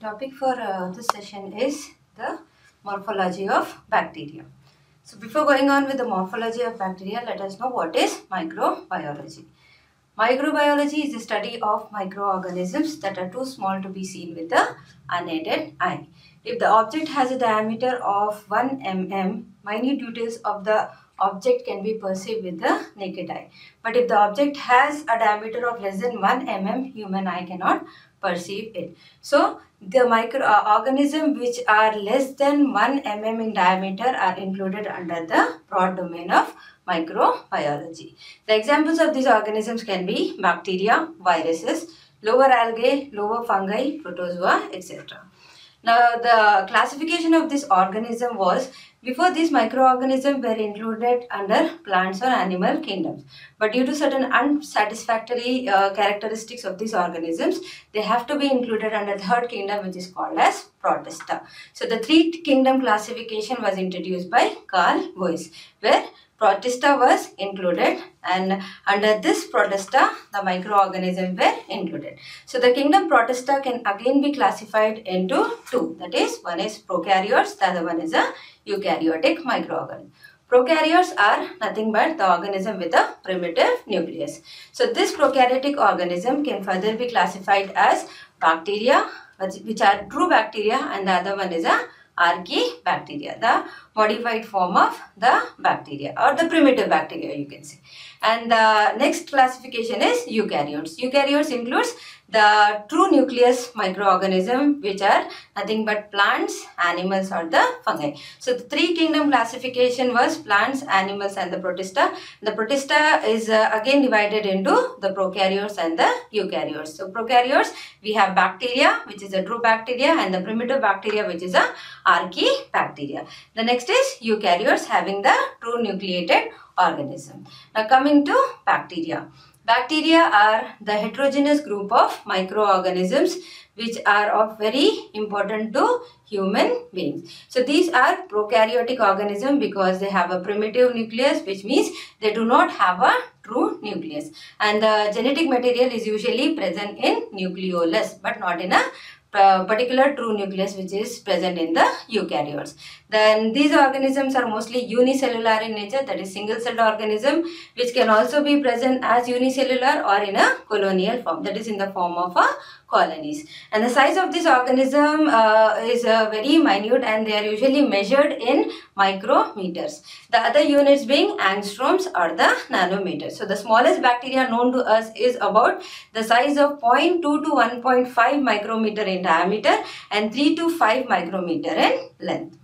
topic for this session is the morphology of bacteria. So before going on with the morphology of bacteria, let us know what is microbiology. Microbiology is the study of microorganisms that are too small to be seen with the unaided eye. If the object has a diameter of 1 mm, minute details of the object can be perceived with the naked eye. But if the object has a diameter of less than 1 mm, human eye cannot perceive it. So the microorganisms which are less than 1 mm in diameter are included under the broad domain of microbiology. The examples of these organisms can be bacteria, viruses, lower algae, lower fungi, protozoa, etc. Now the classification of this organism was, before these microorganisms were included under plants or animal kingdoms. But due to certain unsatisfactory characteristics of these organisms, they have to be included under the third kingdom, which is called as Protista. So the three kingdom classification was introduced by Carl Weiss, where Protista was included, and under this Protista, the microorganisms were included. So the kingdom Protista can again be classified into two. That is, one is prokaryotes, the other one is a eukaryotic microorganism. Prokaryotes are nothing but the organism with a primitive nucleus. So this prokaryotic organism can further be classified as bacteria, which are true bacteria, and the other one is a archaebacteria, the modified form of the bacteria or the primitive bacteria, you can say. And the next classification is eukaryotes. Eukaryotes includes the true nucleus microorganism, which are nothing but plants, animals, or the fungi. So the three kingdom classification was plants, animals, and the Protista. The Protista is again divided into the prokaryotes and the eukaryotes. So prokaryotes, we have bacteria, which is a true bacteria, and the primitive bacteria, which is a archaebacteria. The next is eukaryotes, having the true nucleated organism. Now coming to bacteria. Bacteria are the heterogeneous group of microorganisms which are of very important to human beings. So these are prokaryotic organisms because they have a primitive nucleus, which means they do not have a true nucleus. And the genetic material is usually present in nucleolus, but not in a particular true nucleus which is present in the eukaryotes. Then these organisms are mostly unicellular in nature, that is single-celled organism, which can also be present as unicellular or in a colonial form, that is in the form of a colonies. And the size of this organism is very minute, and they are usually measured in micrometers. The other units being angstroms or the nanometers. So the smallest bacteria known to us is about the size of 0.2 to 1.5 micrometer in diameter and 3 to 5 micrometer in length.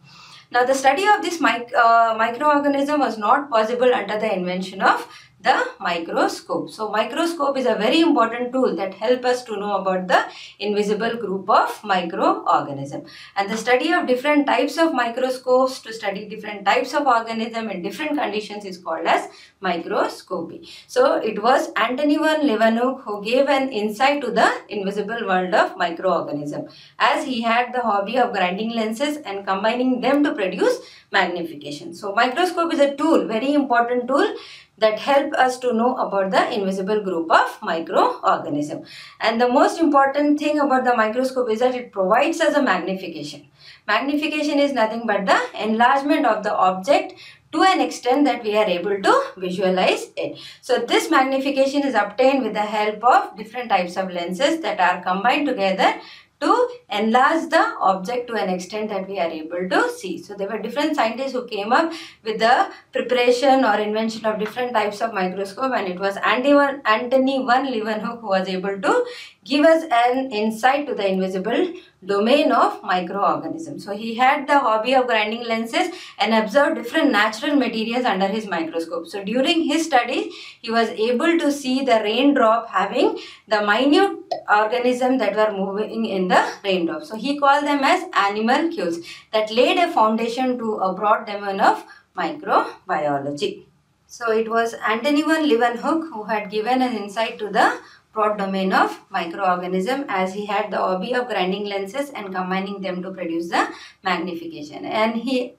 Now the study of this microorganism was not possible under the invention of the microscope. So microscope is a very important tool that helps us to know about the invisible group of microorganisms. And the study of different types of microscopes to study different types of organisms in different conditions is called as microscopy. So it was Antony van Leeuwenhoek who gave an insight to the invisible world of microorganisms, as he had the hobby of grinding lenses and combining them to produce magnification. So microscope is a tool, very important tool, that help us to know about the invisible group of microorganisms. And the most important thing about the microscope is that it provides us a magnification. Magnification is nothing but the enlargement of the object to an extent that we are able to visualize it. So this magnification is obtained with the help of different types of lenses that are combined together to enlarge the object to an extent that we are able to see. So there were different scientists who came up with the preparation or invention of different types of microscope, and it was Antony van Leeuwenhoek who was able to give us an insight to the invisible domain of microorganisms. So he had the hobby of grinding lenses and observed different natural materials under his microscope. So during his studies, he was able to see the raindrop having the minute organisms that were moving in the raindrop. So he called them as animalcules that laid a foundation to a broad domain of microbiology. So it was Antony van Leeuwenhoek who had given an insight to the broad domain of microorganism, as he had the hobby of grinding lenses and combining them to produce the magnification. And he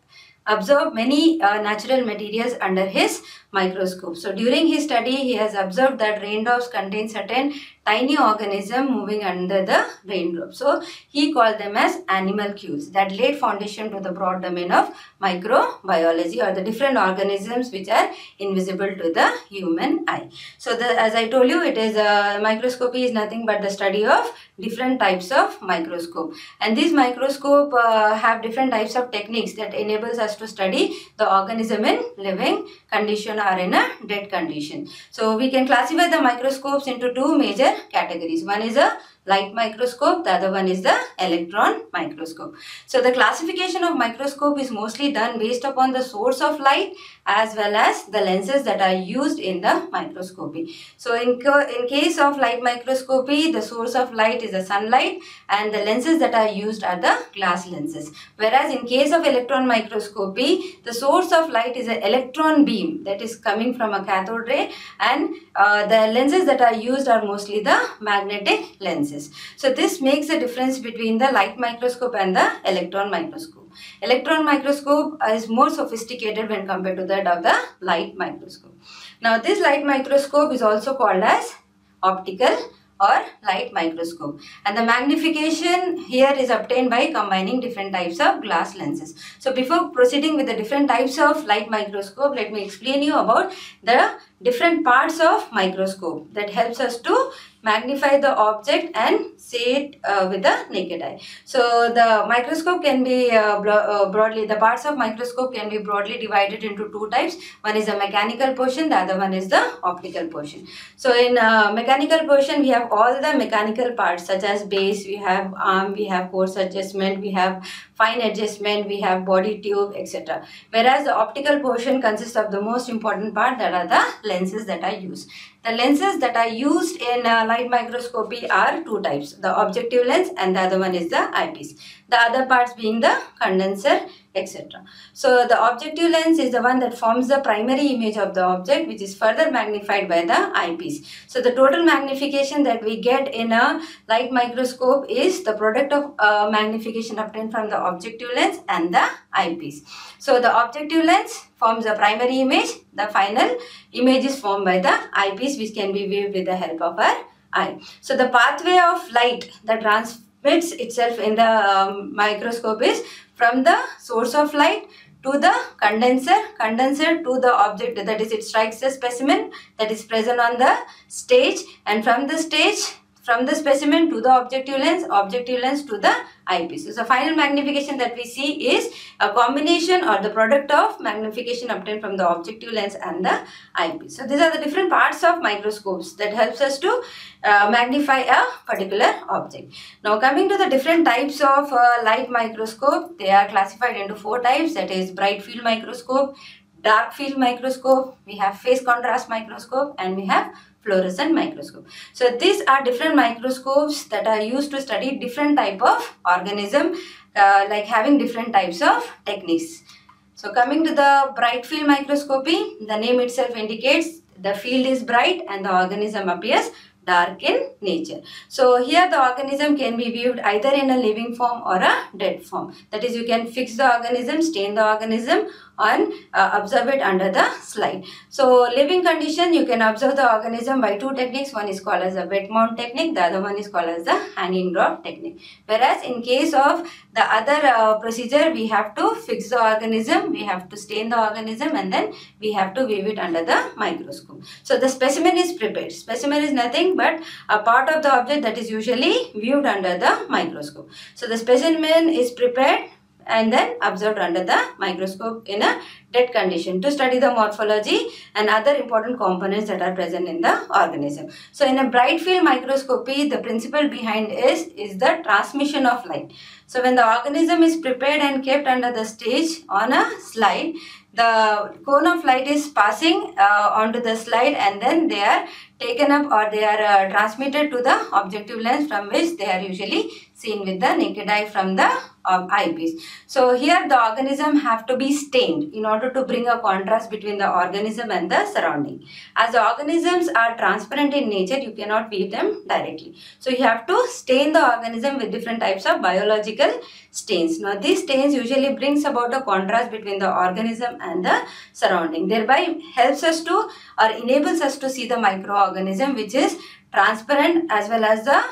observed many natural materials under his microscope. So during his study, he has observed that raindrops contain certain tiny organism moving under the raindrop. So he called them as animalcules that laid foundation to the broad domain of microbiology, or the different organisms which are invisible to the human eye. So as I told you, it is microscopy is nothing but the study of different types of microscope, and these microscope have different types of techniques that enables us to study the organism in living condition or in a dead condition. So we can classify the microscopes into two major categories. One is a light microscope, the other one is the electron microscope. So the classification of microscope is mostly done based upon the source of light as well as the lenses that are used in the microscopy. So in case of light microscopy, the source of light is the sunlight and the lenses that are used are the glass lenses. Whereas in case of electron microscopy, the source of light is an electron beam that is coming from a cathode ray, and the lenses that are used are mostly the magnetic lenses. So this makes a difference between the light microscope and the electron microscope. Electron microscope is more sophisticated when compared to that of the light microscope. Now this light microscope is also called as optical or light microscope, and the magnification here is obtained by combining different types of glass lenses. So before proceeding with the different types of light microscope, let me explain you about the different parts of microscope that helps us to magnify the object and see it with the naked eye. So the microscope can be broadly, the parts of microscope can be broadly divided into two types. One is the mechanical portion, the other one is the optical portion. So in mechanical portion, we have all the mechanical parts such as base, we have arm, we have coarse adjustment, we have fine adjustment, we have body tube, etc. Whereas the optical portion consists of the most important part, that are the lenses that are used. The lenses that are used in light microscopy are two types, the objective lens and the other one is the eyepiece. The other parts being the condenser, etc. So the objective lens is the one that forms the primary image of the object, which is further magnified by the eyepiece. So the total magnification that we get in a light microscope is the product of magnification obtained from the objective lens and the eyepiece. So the objective lens forms the primary image, the final image is formed by the eyepiece, which can be viewed with the help of our eye. So the pathway of light that transmits itself in the microscope is from the source of light to the condenser to the object, that is, it strikes the specimen that is present on the stage, and from the stage, from the specimen to the objective lens to the eyepiece. So final magnification that we see is a combination or the product of magnification obtained from the objective lens and the eyepiece. So these are the different parts of microscopes that helps us to magnify a particular object. Now coming to the different types of light microscope, they are classified into four types, that is bright field microscope, dark field microscope, we have phase contrast microscope, and we have fluorescent microscope. So these are different microscopes that are used to study different type of organism, like having different types of techniques. So coming to the bright field microscopy, the name itself indicates the field is bright and the organism appears dark in nature. So here the organism can be viewed either in a living form or a dead form. That is, you can fix the organism, stain the organism, and observe it under the slide. So living condition, you can observe the organism by two techniques. One is called as a wet mount technique, the other one is called as the hanging drop technique. Whereas in case of the other procedure, we have to fix the organism, we have to stain the organism, and then we have to view it under the microscope. So the specimen is prepared. Specimen is nothing but a part of the object that is usually viewed under the microscope. So the specimen is prepared and then observed under the microscope in a dead condition to study the morphology and other important components that are present in the organism. So in a bright field microscopy, the principle behind is the transmission of light. So when the organism is prepared and kept under the stage on a slide, the cone of light is passing onto the slide, and then they are taken up or they are transmitted to the objective lens, from which they are usually seen with the naked eye from the eyepiece. So here the organism have to be stained in order to bring a contrast between the organism and the surrounding. As the organisms are transparent in nature, you cannot view them directly. So you have to stain the organism with different types of biological stains. Now these stains usually brings about a contrast between the organism and the surrounding. Thereby helps us to or enables us to see the microorganism which is transparent, as well as the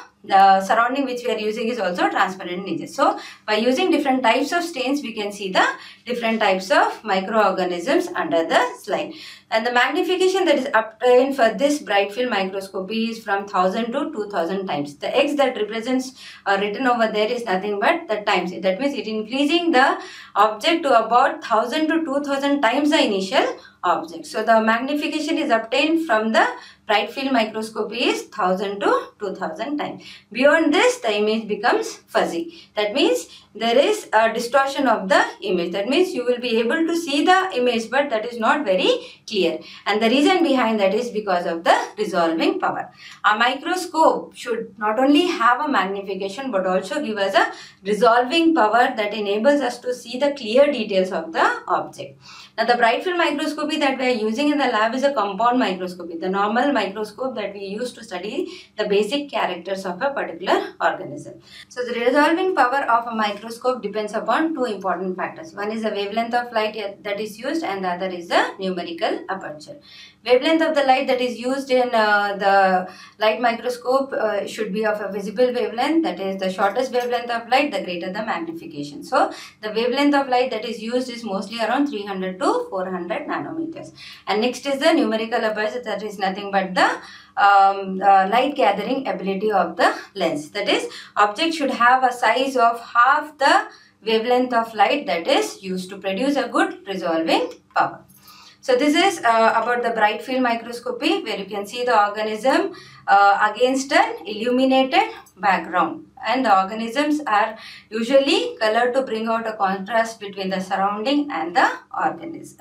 surrounding which we are using is also transparent in nature. So by using different types of stains, we can see the different types of microorganisms under the slide. And the magnification that is obtained for this bright field microscopy is from 1000 to 2000 times. The X that represents or written over there is nothing but the times. That means it increasing the object to about 1000 to 2000 times the initial object. So the magnification is obtained from the bright field microscopy is 1000 to 2000 times. Beyond this, the image becomes fuzzy. That means there is a distortion of the image. That means you will be able to see the image, but that is not very clear. And the reason behind that is because of the resolving power. A microscope should not only have a magnification but also give us a resolving power that enables us to see the clear details of the object. Now the bright field microscopy that we are using in the lab is a compound microscopy, the normal microscope that we use to study the basic characters of a particular organism. So the resolving power of a microscope depends upon two important factors. One is the wavelength of light that is used, and the other is the numerical aperture. Wavelength of the light that is used in the light microscope should be of a visible wavelength, that is the shortest wavelength of light, the greater the magnification. So the wavelength of light that is used is mostly around 300 to 400 nanometers. And next is the numerical aperture, that is nothing but the light gathering ability of the lens. That is, object should have a size of half the wavelength of light that is used to produce a good resolving power. So this is about the bright field microscopy, where you can see the organism against an illuminated background, and the organisms are usually colored to bring out a contrast between the surrounding and the organism.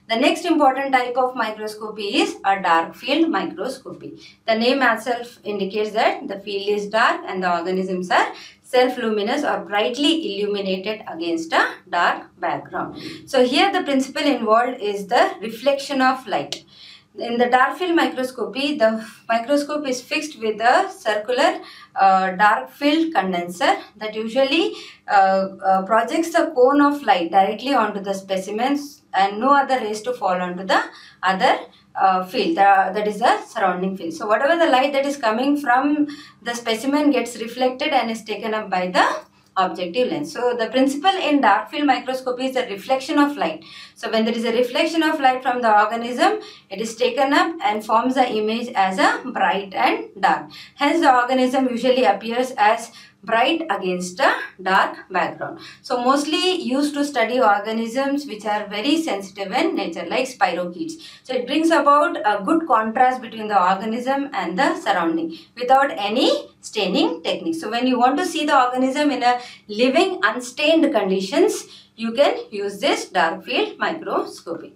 The next important type of microscopy is a dark field microscopy. The name itself indicates that the field is dark and the organisms are self-luminous or brightly illuminated against a dark background. So here the principle involved is the reflection of light. In the dark field microscopy, the microscope is fixed with a circular dark field condenser that usually projects the cone of light directly onto the specimens, and no other rays to fall onto the other field, that is the surrounding field. So whatever the light that is coming from the specimen gets reflected and is taken up by the objective lens. So the principle in dark field microscopy is the reflection of light. So when there is a reflection of light from the organism, it is taken up and forms the image as a bright and dark. Hence the organism usually appears as bright against a dark background. So mostly used to study organisms which are very sensitive in nature, like spirochetes. So it brings about a good contrast between the organism and the surrounding without any staining technique. So when you want to see the organism in a living unstained conditions, you can use this dark field microscopy.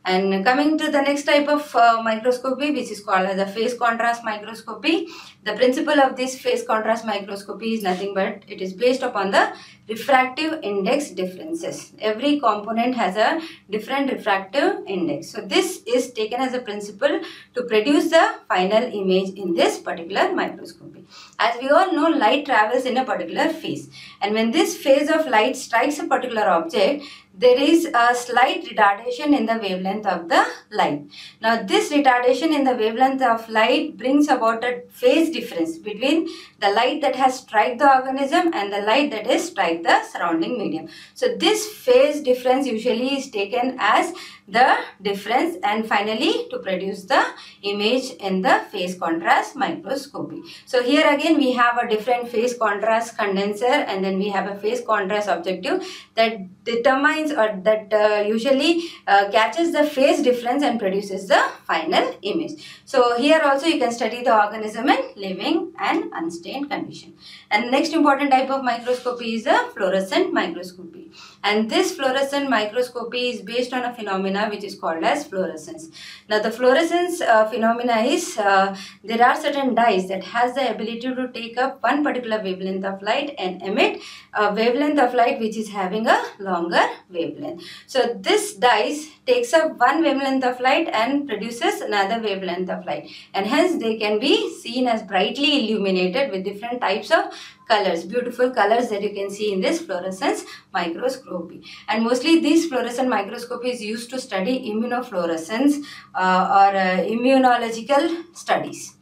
And coming to the next type of microscopy, which is called as a phase contrast microscopy. The principle of this phase contrast microscopy is nothing but it is based upon the refractive index differences. Every component has a different refractive index. So this is taken as a principle to produce the final image in this particular microscopy. As we all know, light travels in a particular phase, and when this phase of light strikes a particular object, there is a slight retardation in the wavelength of the light. Now this retardation in the wavelength of light brings about a phase difference between the light that has struck the organism and the light that has struck the surrounding medium. So this phase difference usually is taken as the difference and finally to produce the image in the phase contrast microscopy. So here again we have a different phase contrast condenser, and then we have a phase contrast objective that determines or that usually catches the phase difference and produces the final image. So here also you can study the organism in living and unstained condition. And next important type of microscopy is a fluorescent microscopy. And this fluorescent microscopy is based on a phenomena which is called as fluorescence. Now the fluorescence phenomena is there are certain dyes that has the ability to take up one particular wavelength of light and emit a wavelength of light which is having a longer wavelength. So this dyes takes up one wavelength of light and produces another wavelength of light, and hence they can be seen as brightly illuminated with different types of colors, beautiful colors that you can see in this fluorescence microscopy. And mostly this fluorescent microscopy is used to study immunofluorescence or immunological studies.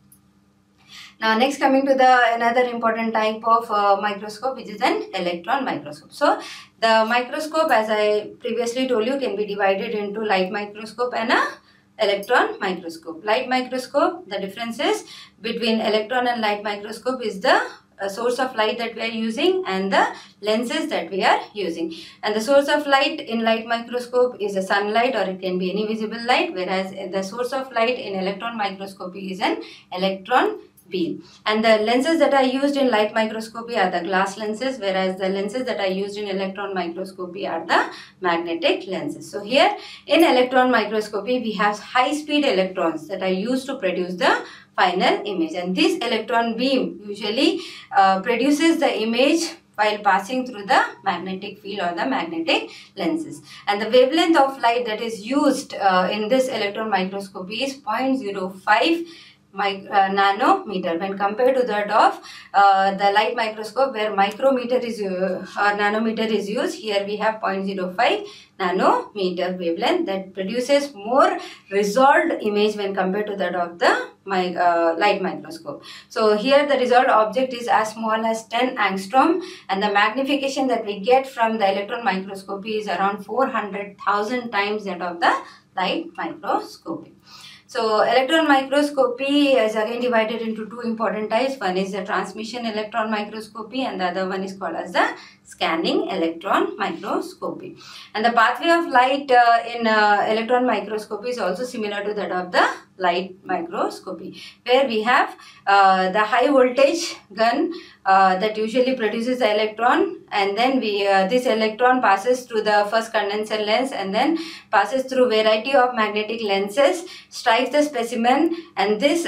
Now next, coming to the another important type of microscope, which is an electron microscope. So the microscope, as I previously told you, can be divided into light microscope and a electron microscope. Light microscope, the differences between electron and light microscope is the source of light that we are using and the lenses that we are using. And the source of light in light microscope is a sunlight, or it can be any visible light, whereas the source of light in electron microscopy is an electron beam. And the lenses that are used in light microscopy are the glass lenses, whereas the lenses that are used in electron microscopy are the magnetic lenses. So here in electron microscopy, we have high speed electrons that are used to produce the final image, and this electron beam usually produces the image while passing through the magnetic field or the magnetic lenses. And the wavelength of light that is used in this electron microscopy is 0.05 nanometer when compared to that of the light microscope, where micrometer is or nanometer is used. Here we have 0.05 nanometer wavelength that produces more resolved image when compared to that of the light microscope. So here the resolved object is as small as 10 angstrom, and the magnification that we get from the electron microscopy is around 400,000 times that of the light microscopy. So electron microscopy is again divided into two important types. One is the transmission electron microscopy, and the other one is called as the scanning electron microscopy. And the pathway of light in electron microscopy is also similar to that of the light microscopy, where we have the high voltage gun that usually produces the electron, and then this electron passes through the first condenser lens and then passes through variety of magnetic lenses, strikes the specimen, and this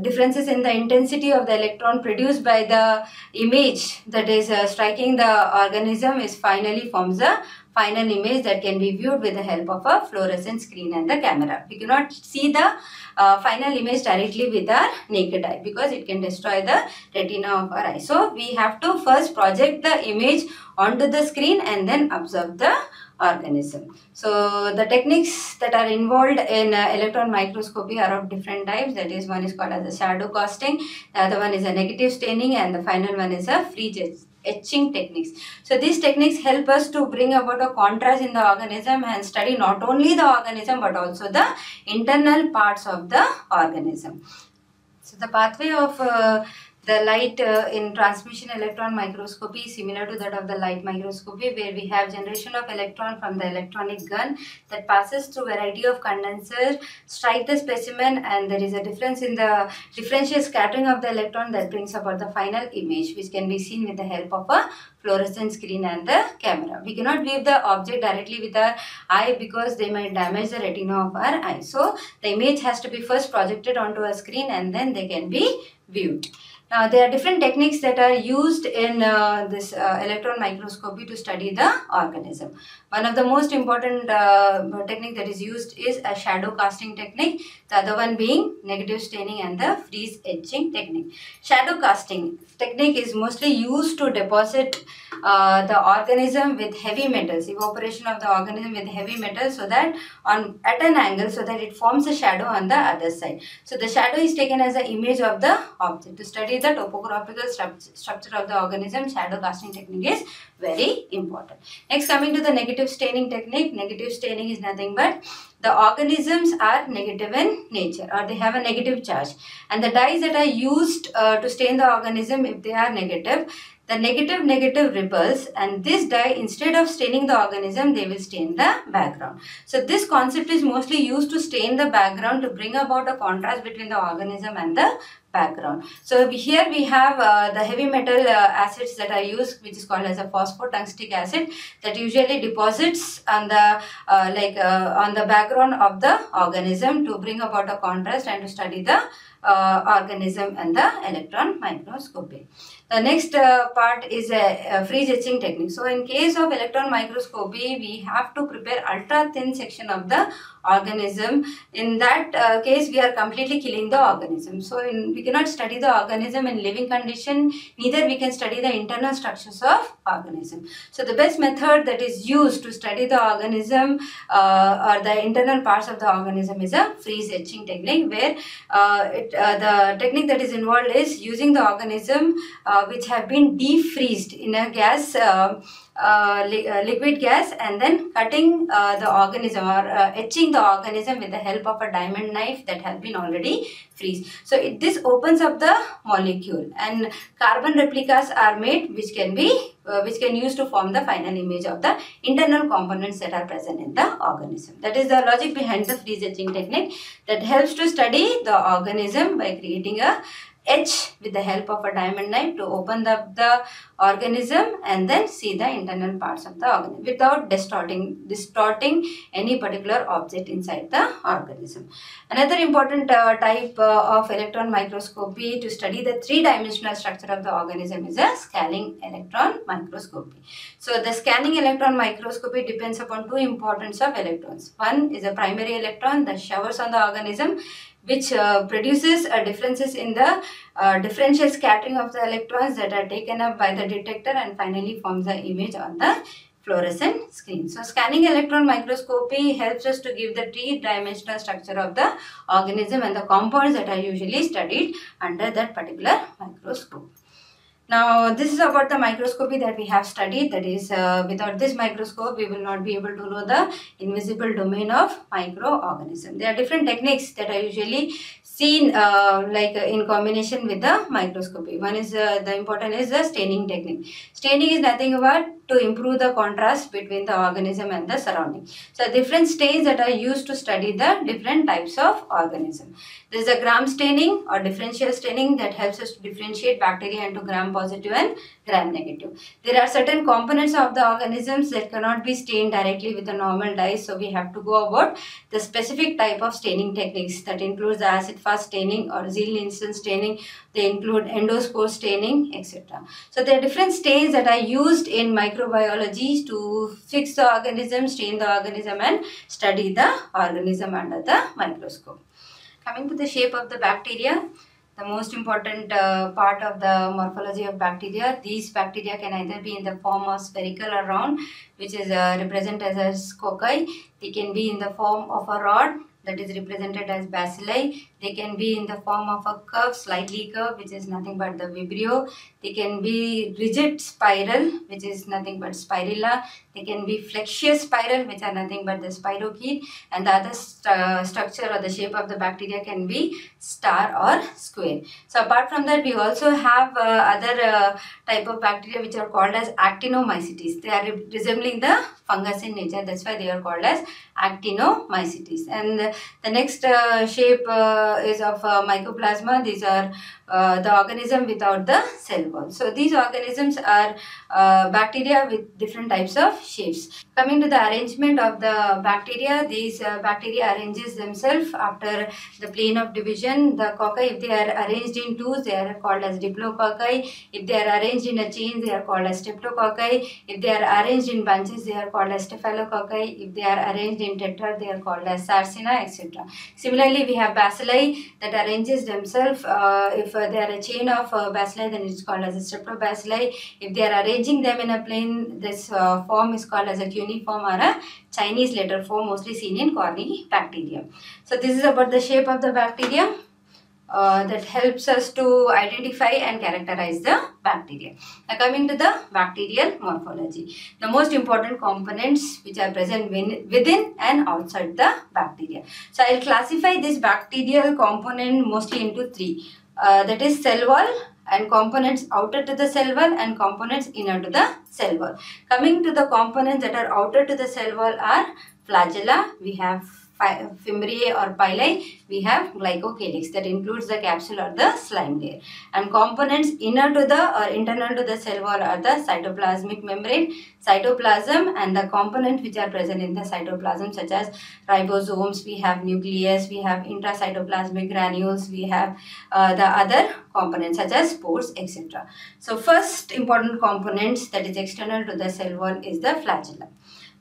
differences in the intensity of the electron produced by the image that is striking the organism is finally forms a final image that can be viewed with the help of a fluorescent screen and the camera. We cannot see the final image directly with our naked eye because it can destroy the retina of our eye. So we have to first project the image onto the screen and then observe the organism. So the techniques that are involved in electron microscopy are of different types. That is, one is called as a shadow casting, the other one is a negative staining, and the final one is a free etching techniques. So these techniques help us to bring about a contrast in the organism and study not only the organism but also the internal parts of the organism. So the pathway of the light in transmission electron microscopy is similar to that of the light microscopy, where we have generation of electron from the electronic gun that passes through variety of condensers, strike the specimen, and there is a difference in the differential scattering of the electron that brings about the final image, which can be seen with the help of a fluorescent screen and the camera. We cannot view the object directly with our eye because they might damage the retina of our eye. So the image has to be first projected onto a screen and then they can be viewed. Now, there are different techniques that are used in this electron microscopy to study the organism. One of the most important technique that is used is a shadow casting technique, the other one being negative staining and the freeze etching technique. Shadow casting technique is mostly used to deposit the organism with heavy metals, evaporation of the organism with heavy metals, so that at an angle so that it forms a shadow on the other side. So the shadow is taken as an image of the object. To study the topographical structure of the organism, shadow casting technique is very important. Next, coming to the negative staining technique. Negative staining is nothing but the organisms are negative in nature, or they have a negative charge, and the dyes that are used to stain the organism, if they are negative, the negative repels, and this dye, instead of staining the organism, they will stain the background. So this concept is mostly used to stain the background to bring about a contrast between the organism and the background. So here we have the heavy metal acids that are used, which is called as a phosphotungstic acid, that usually deposits on the on the background of the organism to bring about a contrast and to study the organism and the electron microscopy. The next part is a freeze etching technique. So in case of electron microscopy, we have to prepare ultra thin section of the organism. In that case, we are completely killing the organism. So we cannot study the organism in living condition, neither we can study the internal structures of organism. So the best method that is used to study the organism or the internal parts of the organism is a freeze etching technique, where the technique that is involved is using the organism which have been defreezed in a gas, liquid gas, and then cutting the organism or etching the organism with the help of a diamond knife that has been already freeze. So this opens up the molecule, and carbon replicas are made which can use to form the final image of the internal components that are present in the organism. That is the logic behind the freeze etching technique, that helps to study the organism by creating a etch with the help of a diamond knife to open up the organism and then see the internal parts of the organism without distorting any particular object inside the organism. Another important type of electron microscopy to study the three-dimensional structure of the organism is a scanning electron microscopy. So the scanning electron microscopy depends upon two importance of electrons. One is a primary electron that showers on the organism, which produces differences in the differential scattering of the electrons that are taken up by the detector and finally forms the image on the fluorescent screen. So scanning electron microscopy helps us to give the three-dimensional structure of the organism and the compounds that are usually studied under that particular microscope. Now, this is about the microscopy that we have studied. That is, without this microscope, we will not be able to know the invisible domain of microorganism. There are different techniques that are usually seen in combination with the microscopy. One is the important is the staining technique. Staining is nothing but to improve the contrast between the organism and the surrounding. So different stains that are used to study the different types of organism. There is a gram staining or differential staining that helps us to differentiate bacteria into gram positive and gram negative. There are certain components of the organisms that cannot be stained directly with the normal dyes, so we have to go about the specific type of staining techniques that includes the acid-fast staining or Zeil-Nielsen staining. They include endospore staining, etc. So there are different stains that are used in microbiology to fix the organism, stain the organism, and study the organism under the microscope. Coming to the shape of the bacteria, the most important part of the morphology of bacteria, these bacteria can either be in the form of spherical or round, which is represented as cocci. They can be in the form of a rod, that is represented as bacilli. They can be in the form of a curve, slightly curved, which is nothing but the vibrio. They can be rigid spiral, which is nothing but spirilla. They can be flexuous spiral, which are nothing but the spirochete. And the other structure or the shape of the bacteria can be star or square. So apart from that, we also have other type of bacteria which are called as actinomycetes. They are resembling the fungus in nature. That's why they are called as actinomycetes. And the next shape is of mycoplasma. These are the organism without the cell wall. So these organisms are bacteria with different types of shapes. Coming to the arrangement of the bacteria, these bacteria arranges themselves after the plane of division. The cocci, if they are arranged in twos, they are called as diplococci. If they are arranged in a chain, they are called as streptococci. If they are arranged in bunches, they are called as staphylococci. If they are arranged in tetra, they are called as sarcina, etc. Similarly, we have bacilli that arranges themselves. If they are a chain of bacilli, then it is called as a streptobacilli. If they are arranging them in a plane, this form is called as a cuneiform or a Chinese letter form, mostly seen in Corynebacteria. So this is about the shape of the bacteria that helps us to identify and characterize the bacteria. Now coming to the bacterial morphology, the most important components which are present within and outside the bacteria. So I will classify this bacterial component mostly into three. That is cell wall and components outer to the cell wall and components inner to the cell wall. Coming to the components that are outer to the cell wall are flagella. We have fimbriae or pili, we have GLYCOCALYX, that includes the capsule or the slime layer. And components inner to the or internal to the cell wall are the cytoplasmic membrane, cytoplasm, and the components which are present in the cytoplasm such as ribosomes, we have nucleus, we have intracytoplasmic granules, we have the other components such as spores, etc. So first important components that is external to the cell wall is the flagella.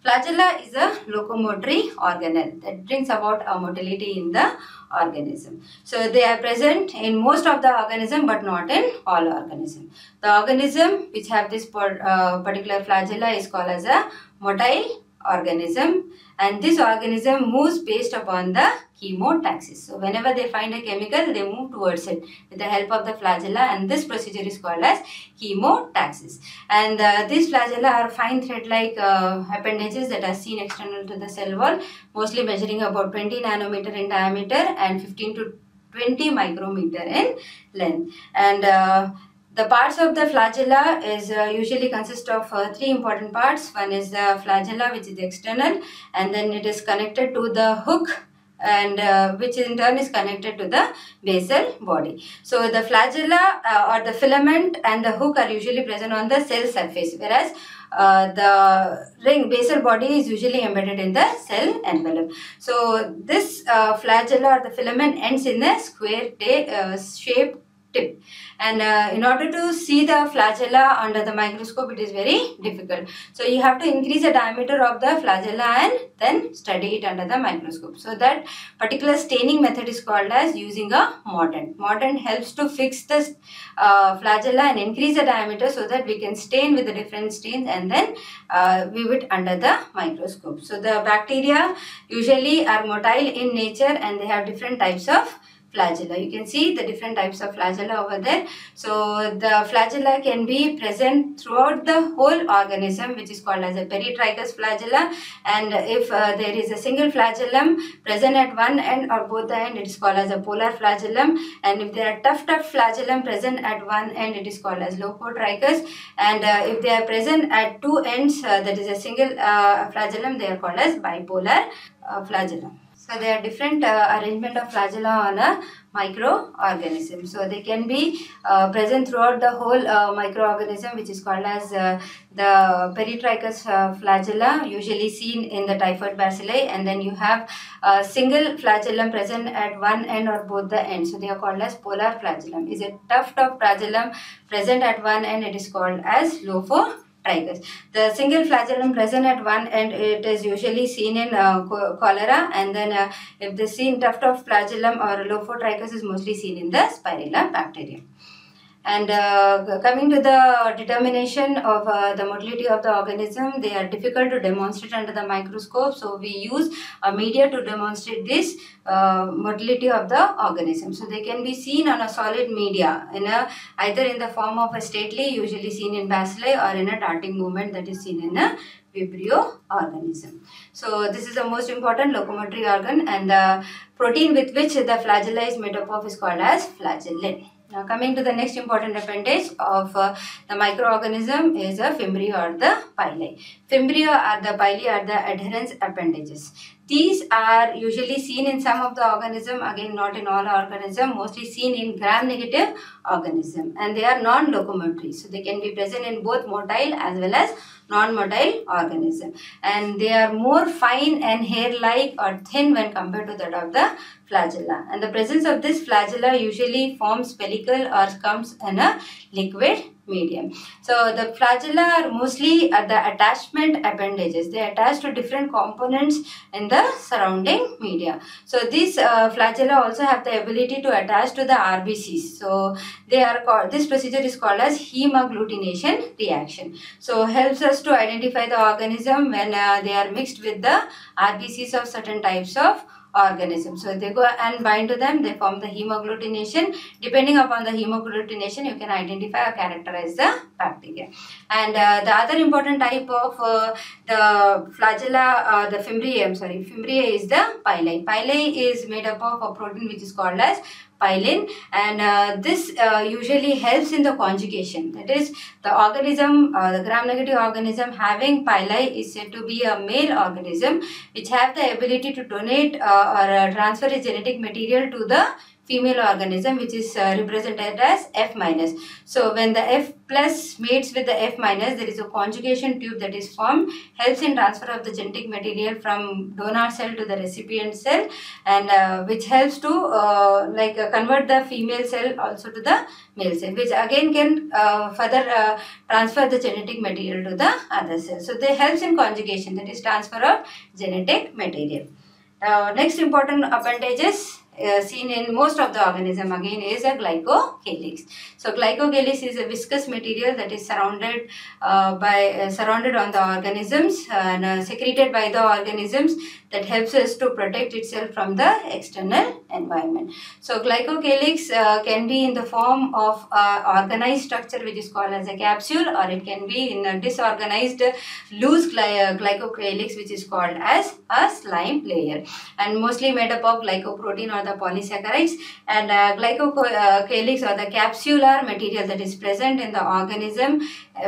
Flagella is a locomotory organelle that brings about a motility in the organism. So they are present in most of the organism but not in all organism. The organism which have this particular flagella is called as a motile organism, and this organism moves based upon the chemotaxis. So whenever they find a chemical, they move towards it with the help of the flagella, and this procedure is called as chemotaxis. And these flagella are fine thread-like appendages that are seen external to the cell wall, mostly measuring about 20 nanometer in diameter and 15 to 20 micrometer in length. And the parts of the flagella is usually consist of three important parts. One is the flagella, which is external, and then it is connected to the hook, and which in turn is connected to the basal body. So the flagella or the filament and the hook are usually present on the cell surface, whereas the basal body is usually embedded in the cell envelope. So this flagella or the filament ends in a square shaped tip, and in order to see the flagella under the microscope, it is very difficult. So you have to increase the diameter of the flagella and then study it under the microscope. So that particular staining method is called as using a mordant. Mordant helps to fix the flagella and increase the diameter so that we can stain with the different stains and then view it under the microscope. So the bacteria usually are motile in nature, and they have different types of flagella. You can see the different types of flagella over there. So the flagella can be present throughout the whole organism, which is called as a peritrichous flagella. And if there is a single flagellum present at one end or both the end, it is called as a polar flagellum. And if there are tough flagellum present at one end, it is called as locotrichous. And if they are present at two ends, that is a single flagellum, they are called as bipolar flagellum. So there are different arrangement of flagella on a microorganism. So they can be present throughout the whole microorganism, which is called as the peritrichous flagella, usually seen in the typhoid bacilli, and then you have a single flagellum present at one end or both the ends. So they are called as polar flagellum. Is a tuft of flagellum present at one end, it is called as lophotrichous. The single flagellum present at one end, it is usually seen in cholera, and then if the seen tuft of flagellum or lophotrichous is mostly seen in the spirilla bacterium. And coming to the determination of the motility of the organism, they are difficult to demonstrate under the microscope. So we use a media to demonstrate this motility of the organism. So they can be seen on a solid media, either in the form of a stately, usually seen in bacilli, or in a darting movement that is seen in a vibrio organism. So this is the most important locomotory organ, and the protein with which the flagella is made up of is called as flagellin. Now coming to the next important appendage of the microorganism is a fimbriae or the pili. Fimbriae or the pili are the adherence appendages. These are usually seen in some of the organism, again not in all organism, mostly seen in gram-negative organism, and they are non-locomotory. So they can be present in both motile as well as non-motile organism, and they are more fine and hair-like or thin when compared to that of the flagella. And the presence of this flagella usually forms pellicle or comes in a liquid medium. So the flagella are mostly the attachment appendages. They attach to different components in the surrounding media. So these flagella also have the ability to attach to the RBCs. So they are called, this procedure is called as hemagglutination reaction. So helps us to identify the organism when they are mixed with the RBCs of certain types of organism. So they go and bind to them, they form the hemagglutination. Depending upon the hemagglutination, you can identify or characterize the bacteria. And the other important type of the flagella, the fimbriae is the pili. Pili is made up of a protein which is called as pylene, and this usually helps in the conjugation. That is, the organism, the gram-negative organism having pili is said to be a male organism which have the ability to donate or transfer its genetic material to the female organism, which is represented as F minus. So when the F plus mates with the F minus, there is a conjugation tube that is formed, helps in transfer of the genetic material from donor cell to the recipient cell, and which helps to convert the female cell also to the male cell, which again can further transfer the genetic material to the other cell. So they helps in conjugation, that is transfer of genetic material. Next important appendages seen in most of the organism again is a glycocalyx. So glycocalyx is a viscous material that is surrounded on the organisms and secreted by the organisms, that helps us to protect itself from the external environment. So glycocalyx can be in the form of organized structure which is called as a capsule, or it can be in a disorganized loose glycocalyx which is called as a slime layer, and mostly made up of glycoprotein or the polysaccharides. And glycocalyx or the capsular material that is present in the organism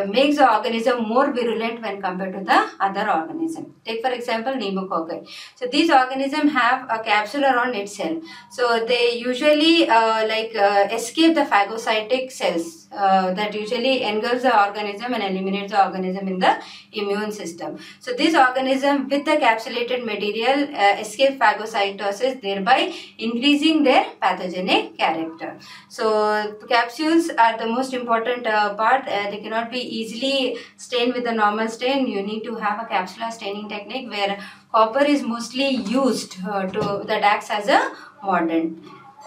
makes the organism more virulent when compared to the other organism. Take for example pneumococci. So these organisms have a capsule around itself. So they usually escape the phagocytic cells that usually engulfs the organism and eliminates the organism in the immune system. So this organism with the capsulated material escape phagocytosis, thereby increasing their pathogenic character. So capsules are the most important part. They cannot be easily stained with the normal stain. You need to have a capsular staining technique where copper is mostly used that acts as a mordant.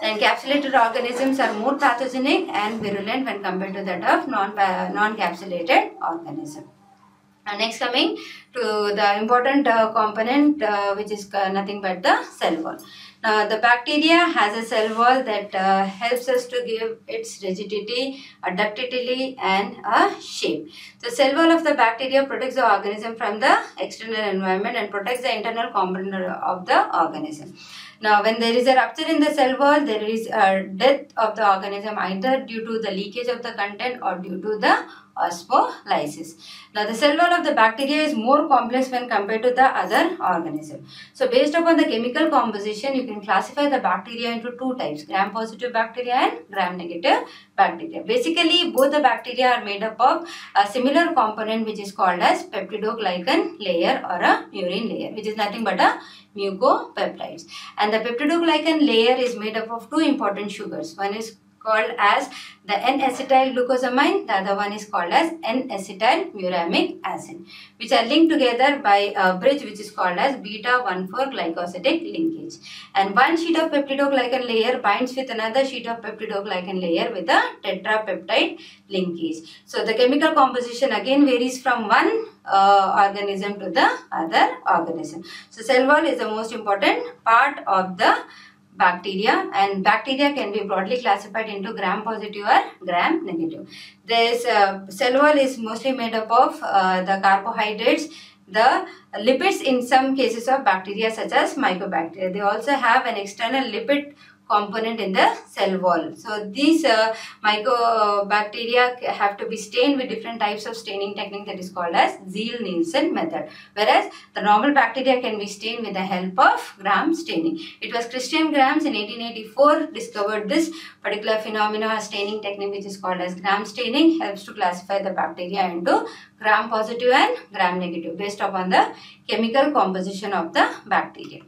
And encapsulated organisms are more pathogenic and virulent when compared to that of non-capsulated organism. Next, coming to the important component which is nothing but the cell wall. Now the bacteria has a cell wall that helps us to give its rigidity, a ductility and a shape. The cell wall of the bacteria protects the organism from the external environment and protects the internal component of the organism. Now when there is a rupture in the cell wall, there is a death of the organism either due to the leakage of the content or due to the osmolysis. Now the cell wall of the bacteria is more complex when compared to the other organism. So based upon the chemical composition, you can classify the bacteria into two types, gram-positive bacteria and gram-negative bacteria. Basically both the bacteria are made up of a similar component which is called as peptidoglycan layer or a murin layer, which is nothing but a mucopeptides. And the peptidoglycan layer is made up of two important sugars. One is called as the N-acetyl glucosamine, the other one is called as N-acetyl muramic acid, which are linked together by a bridge which is called as beta-1,4-glycosidic linkage. And one sheet of peptidoglycan layer binds with another sheet of peptidoglycan layer with a tetrapeptide linkage. So the chemical composition again varies from one organism to the other organism. So cell wall is the most important part of the bacteria, and bacteria can be broadly classified into gram-positive or gram-negative. This cell wall is mostly made up of the carbohydrates, the lipids in some cases of bacteria such as mycobacteria. They also have an external lipid component in the cell wall. So these mycobacteria have to be stained with different types of staining technique that is called as Ziehl-Neelsen method, whereas the normal bacteria can be stained with the help of gram staining. It was Christian Grams in 1884 discovered this particular phenomena, staining technique which is called as gram staining, helps to classify the bacteria into gram positive and gram negative based upon the chemical composition of the bacteria.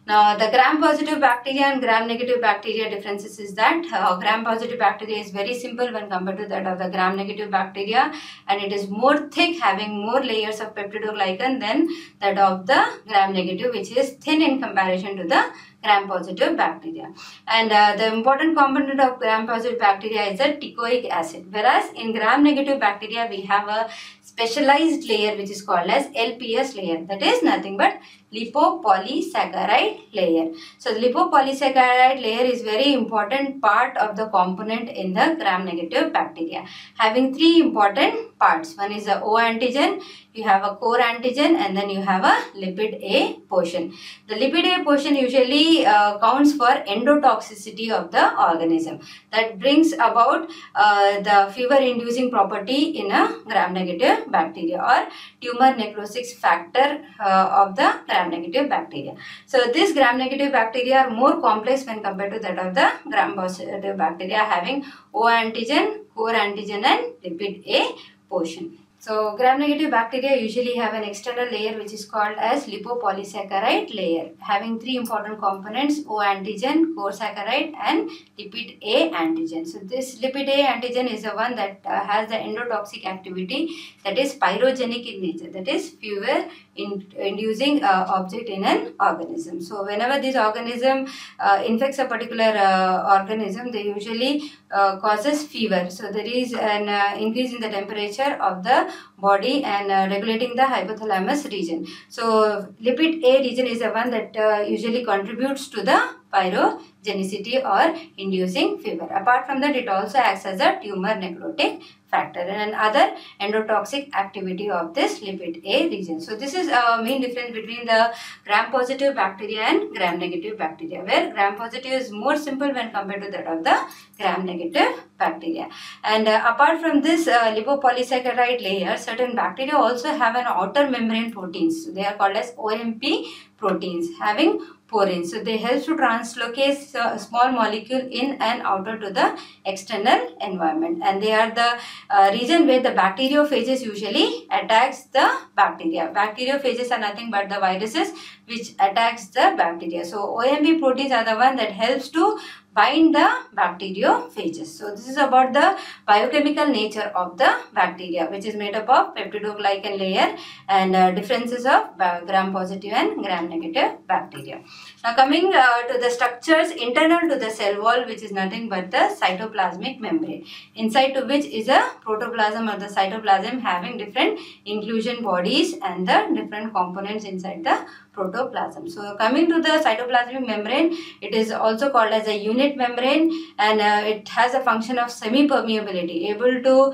Now the gram-positive bacteria and gram-negative bacteria differences is that gram-positive bacteria is very simple when compared to that of the gram-negative bacteria, and it is more thick, having more layers of peptidoglycan than that of the gram-negative, which is thin in comparison to the gram-positive bacteria. And the important component of gram-positive bacteria is the teichoic acid, whereas in gram-negative bacteria we have a specialized layer which is called as LPS layer, that is nothing but lipopolysaccharide layer. So the lipopolysaccharide layer is very important part of the component in the gram-negative bacteria, having three important parts. One is the O antigen, you have a core antigen, and then you have a lipid A portion. The lipid A portion usually counts for endotoxicity of the organism. That brings about the fever-inducing property in a gram-negative bacteria or tumor necrosis factor of the gram-negative bacteria. So this gram-negative bacteria are more complex when compared to that of the gram-positive bacteria, having O antigen, core antigen, and lipid A portion. So gram-negative bacteria usually have an external layer which is called as lipopolysaccharide layer, having three important components: O antigen, core saccharide, and lipid A antigen. So this lipid A antigen is the one that has the endotoxic activity, that is pyrogenic in nature, that is fever inducing object in an organism. So whenever this organism infects a particular organism, they usually causes fever. So there is an increase in the temperature of the body and regulating the hypothalamus region. So lipid A region is the one that usually contributes to the pyrogenicity or inducing fever. Apart from that, it also acts as a tumor necrotic factor and another endotoxic activity of this lipid A region. So this is a main difference between the gram-positive bacteria and gram-negative bacteria, where gram-positive is more simple when compared to that of the gram-negative bacteria. And apart from this lipopolysaccharide layer, certain bacteria also have an outer membrane proteins. So they are called as OMP proteins, having porins. So they help to translocate a small molecule in and outer to the external environment, and they are the region where the bacteriophages usually attacks the bacteria. Bacteriophages are nothing but the viruses which attacks the bacteria. So OMP proteins are the one that helps to bind the bacteriophages. So this is about the biochemical nature of the bacteria, which is made up of peptidoglycan layer and differences of gram-positive and gram-negative bacteria. Now coming to the structures internal to the cell wall, which is nothing but the cytoplasmic membrane, inside to which is a protoplasm or the cytoplasm having different inclusion bodies and the different components inside the protoplasm. So coming to the cytoplasmic membrane, it is also called as a unit membrane, and it has a function of semi-permeability, able to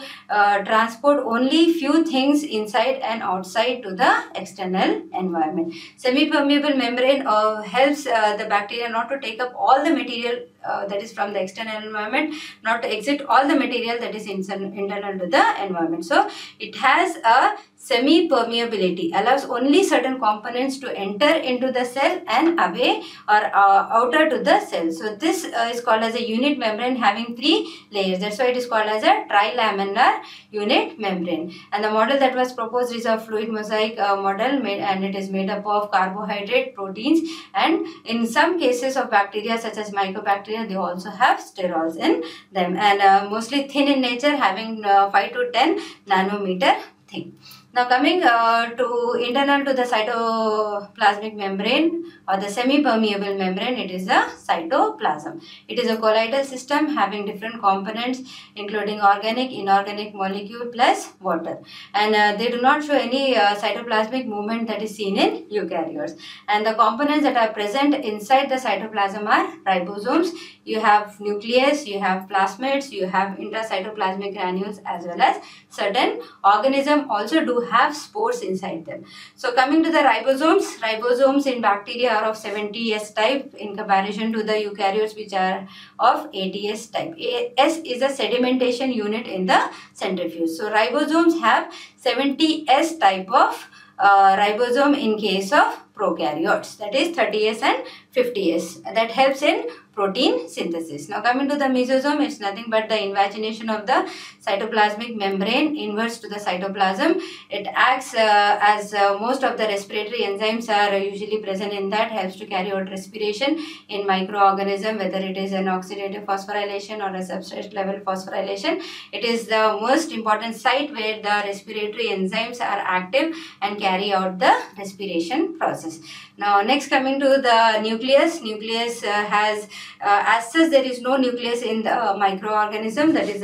transport only few things inside and outside to the external environment. Semi-permeable membrane helps the bacteria not to take up all the material that is from the external environment, not to exit all the material that is internal to the environment. So it has a semi-permeability, allows only certain components to enter into the cell and away or outer to the cell. So this is called as a unit membrane having three layers. That's why it is called as a trilaminar unit membrane. And the model that was proposed is a fluid mosaic model and it is made up of carbohydrate, proteins, and in some cases of bacteria such as mycobacteria, they also have sterols in them, and mostly thin in nature, having 5 to 10 nanometer thick. Now coming to internal to the cytoplasmic membrane or the semi-permeable membrane, it is the cytoplasm. It is a colloidal system having different components including organic, inorganic molecule plus water, and they do not show any cytoplasmic movement that is seen in eukaryotes. And the components that are present inside the cytoplasm are ribosomes, you have nucleus, you have plasmids, you have intracytoplasmic granules, as well as certain organisms also do have spores inside them. So coming to the ribosomes, ribosomes in bacteria are of 70S type in comparison to the eukaryotes which are of 80S type. S is a sedimentation unit in the centrifuge. So ribosomes have 70S type of ribosome in case of prokaryotes, that is 30S and 50S. That helps in protein synthesis. Now coming to the mesosome, it's nothing but the invagination of the cytoplasmic membrane inwards to the cytoplasm. It acts as most of the respiratory enzymes are usually present in that, helps to carry out respiration in microorganism, whether it is an oxidative phosphorylation or a substrate level phosphorylation. It is the most important site where the respiratory enzymes are active and carry out the respiration process. Now next coming to the nucleus. Nucleus has as such there is no nucleus in the microorganism, that is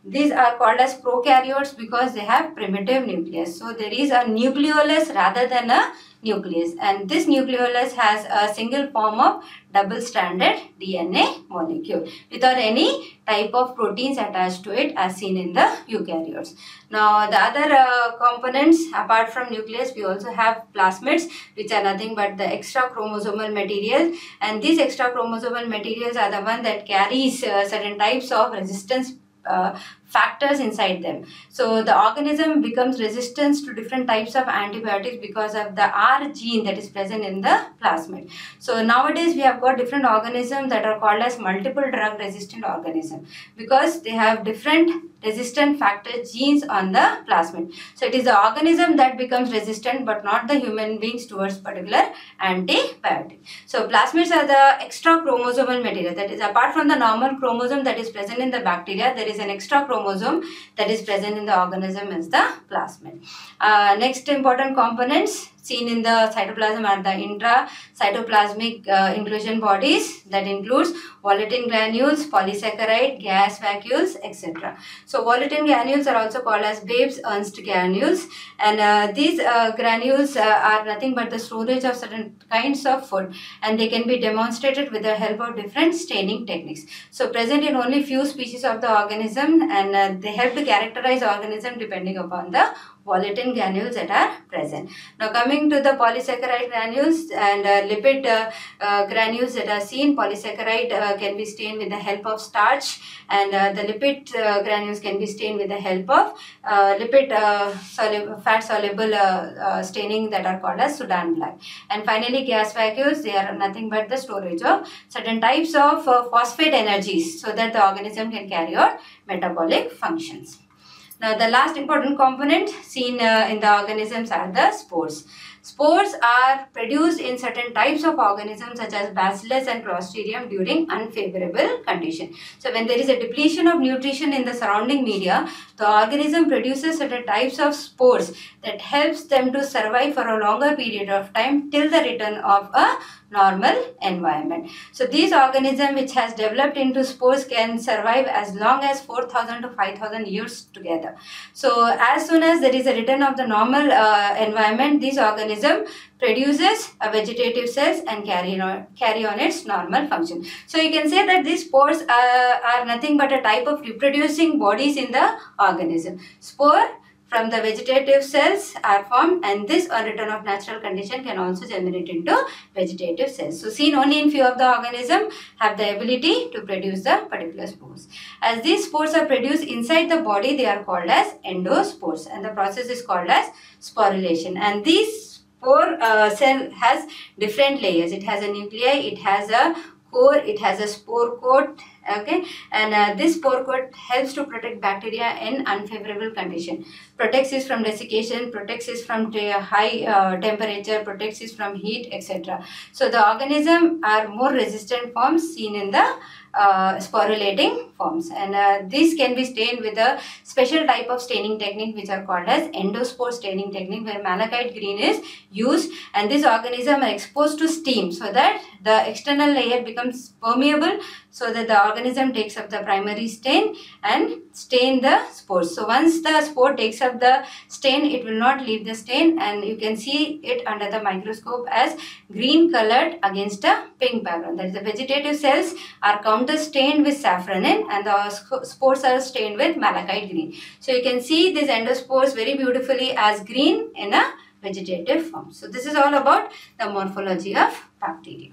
these are called as prokaryotes because they have primitive nucleus. So there is a nucleolus rather than a nucleus, and this nucleolus has a single form of double-stranded DNA molecule without any type of proteins attached to it as seen in the eukaryotes. Now the other components apart from nucleus, we also have plasmids, which are nothing but the extra chromosomal materials, and these extra chromosomal materials are the one that carries certain types of resistance factors inside them. So the organism becomes resistant to different types of antibiotics because of the R gene that is present in the plasmid. So nowadays we have got different organisms that are called as multiple drug resistant organism because they have different resistant factor genes on the plasmid. So it is the organism that becomes resistant but not the human beings towards particular antibiotic. So plasmids are the extra chromosomal material, that is apart from the normal chromosome that is present in the bacteria, there is an extra chromosome that is present in the organism is the plasmid. Next important components seen in the cytoplasm are the intra-cytoplasmic inclusion bodies, that includes volatile granules, polysaccharide, gas vacuoles, etc. So volatile granules are also called as Babes-Ernst granules, and these granules are nothing but the storage of certain kinds of food, and they can be demonstrated with the help of different staining techniques. So present in only few species of the organism, and they help to characterize organism depending upon the volatile granules that are present. Now coming to the polysaccharide granules and lipid granules that are seen, polysaccharide can be stained with the help of starch, and the lipid granules can be stained with the help of fat soluble staining that are called as Sudan black. And finally gas vacuoles, they are nothing but the storage of certain types of phosphate energies so that the organism can carry out metabolic functions. Now the last important component seen in the organisms are the spores. Spores are produced in certain types of organisms such as Bacillus and Clostridium during unfavorable condition. So when there is a depletion of nutrition in the surrounding media, the organism produces certain types of spores that helps them to survive for a longer period of time till the return of a normal environment. So these organisms which has developed into spores can survive as long as 4,000 to 5,000 years together. So as soon as there is a return of the normal environment, these organism produces a vegetative cells and carry on its normal function. So you can say that these spores are nothing but a type of reproducing bodies in the organism. Spore from the vegetative cells are formed, and this on return of natural condition can also generate into vegetative cells. So seen only in few of the organisms have the ability to produce the particular spores. As these spores are produced inside the body, they are called as endospores, and the process is called as sporulation. And these spore cell has different layers. It has a nuclei, it has a core, it has a spore coat, okay, and this spore coat helps to protect bacteria in unfavorable condition, protects it from desiccation, protects it from high temperature, protects it from heat, etc. So the organism are more resistant forms seen in the sporulating forms, and this can be stained with a special type of staining technique which are called as endospore staining technique, where malachite green is used, and this organism are exposed to steam so that the external layer becomes permeable, so that the organism takes up the primary stain and stain the spores. So once the spore takes up the stain, it will not leave the stain, and you can see it under the microscope as green colored against a pink background. That is, the vegetative cells are counter stained with safranin and the spores are stained with malachite green. So you can see these endospores very beautifully as green in a vegetative form. So this is all about the morphology of bacteria.